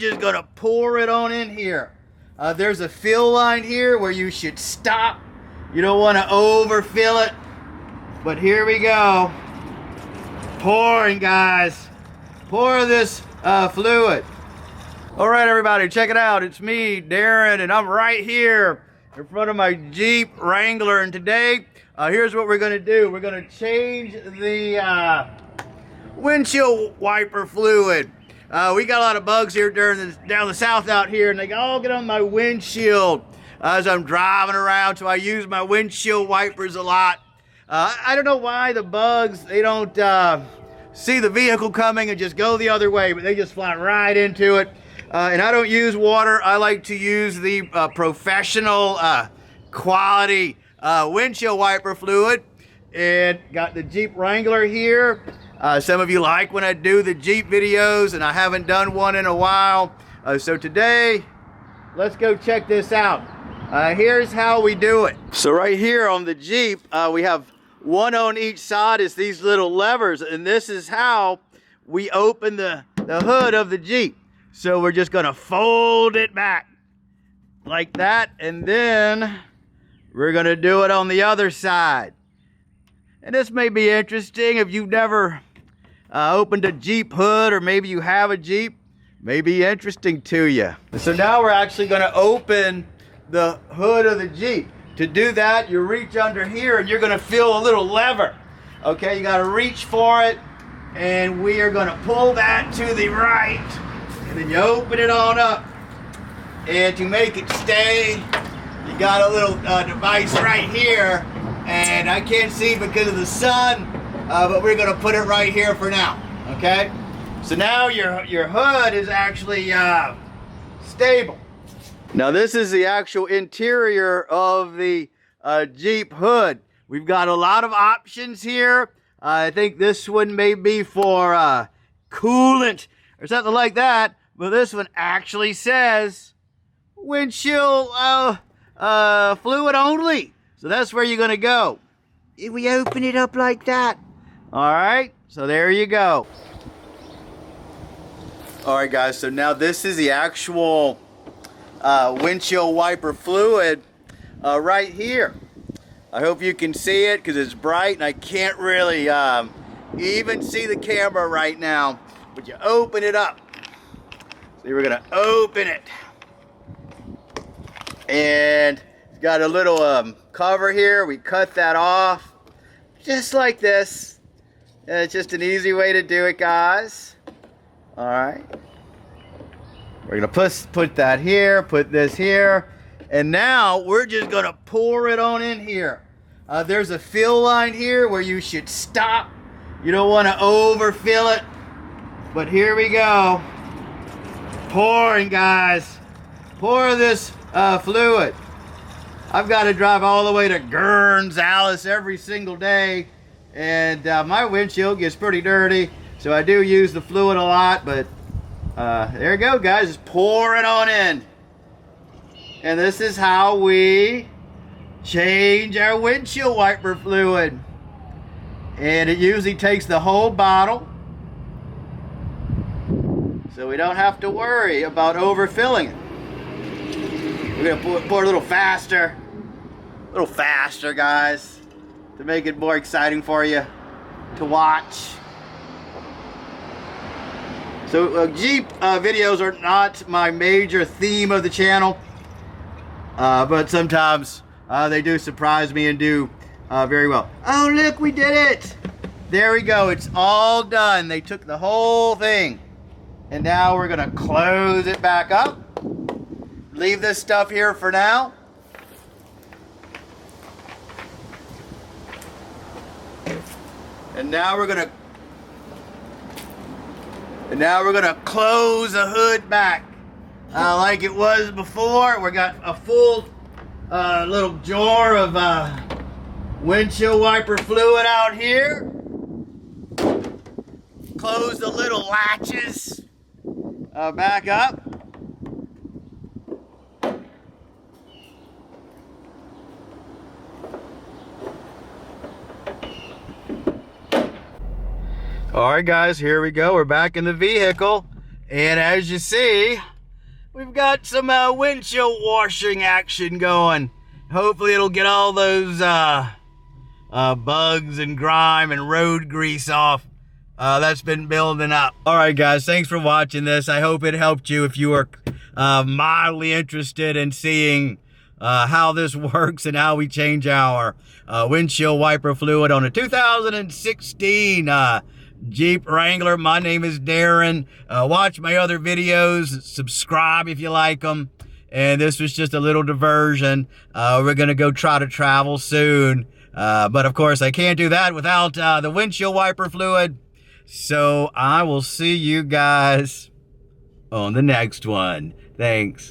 just gonna pour it on in here. There's a fill line here where you should stop. You don't want to overfill it. But here we go. Pouring, guys. Pour this fluid. All right, everybody, check it out. It's me, Darren, and I'm right here in front of my Jeep Wrangler. And today, here's what we're gonna do. We're gonna change the windshield wiper fluid. We got a lot of bugs here down the south out here, and they all get on my windshield as I'm driving around, so I use my windshield wipers a lot. I don't know why the bugs, they don't see the vehicle coming and just go the other way, but they just fly right into it. And I don't use water. I like to use the professional quality windshield wiper fluid. And got the Jeep Wrangler here. Some of you like when I do the Jeep videos, and I haven't done one in a while. So today, let's go check this out. Here's how we do it. So right here on the Jeep, we have one on each side. Is these little levers, and this is how we open the hood of the Jeep. So we're just gonna fold it back like that, and then we're gonna do it on the other side. And this may be interesting if you've never opened a Jeep hood, or maybe you have a Jeep, may be interesting to you. So now we're actually gonna open the hood of the Jeep. To do that, you reach under here and you're gonna feel a little lever. Okay, you gotta reach for it, and we are gonna pull that to the right, and then you open it on up. And to make it stay, you got a little device right here, and I can't see because of the sun, but we're gonna put it right here for now, okay? So now your hood is actually stable. Now this is the actual interior of the Jeep hood. We've got a lot of options here. I think this one may be for coolant or something like that, but this one actually says windshield fluid only. So that's where you're gonna go. If we open it up like that. All right, so there you go. All right, guys, so now this is the actual windshield wiper fluid right here. I hope you can see it because it's bright and I can't really even see the camera right now, but you open it up. So we're gonna open it, and it's got a little cover here. We cut that off just like this. It's just an easy way to do it, guys. All right, we're gonna put that here, put this here, and now we're just gonna pour it on in here. There's a fill line here where you should stop. You don't want to overfill it, but here we go. Pouring, guys. Pour this fluid. I've got to drive all the way to Gurns, Alice every single day, and my windshield gets pretty dirty, so I do use the fluid a lot, but there you go, guys. Just pour it on in. And this is how we change our windshield wiper fluid. And it usually takes the whole bottle, so we don't have to worry about overfilling it. We're gonna pour a little faster, guys, to make it more exciting for you to watch. So Jeep videos are not my major theme of the channel, but sometimes they do surprise me and do very well. Oh, look, we did it. There we go. It's all done. They took the whole thing. And now we're going to close it back up. Leave this stuff here for now. And now we're going to close the hood back like it was before. We got a full little jar of windshield wiper fluid out here. Close the little latches back up. All right, guys, here we go. We're back in the vehicle, And as you see, we've got some windshield washing action going. Hopefully it'll get all those bugs and grime and road grease off that's been building up. All right, guys, thanks for watching this. I hope it helped you if you are mildly interested in seeing how this works and how we change our windshield wiper fluid on a 2016 Jeep Wrangler. My name is Darren. Watch my other videos. Subscribe if you like them. And this was just a little diversion. We're going to go try to travel soon. But of course, I can't do that without the windshield wiper fluid. So I will see you guys on the next one. Thanks.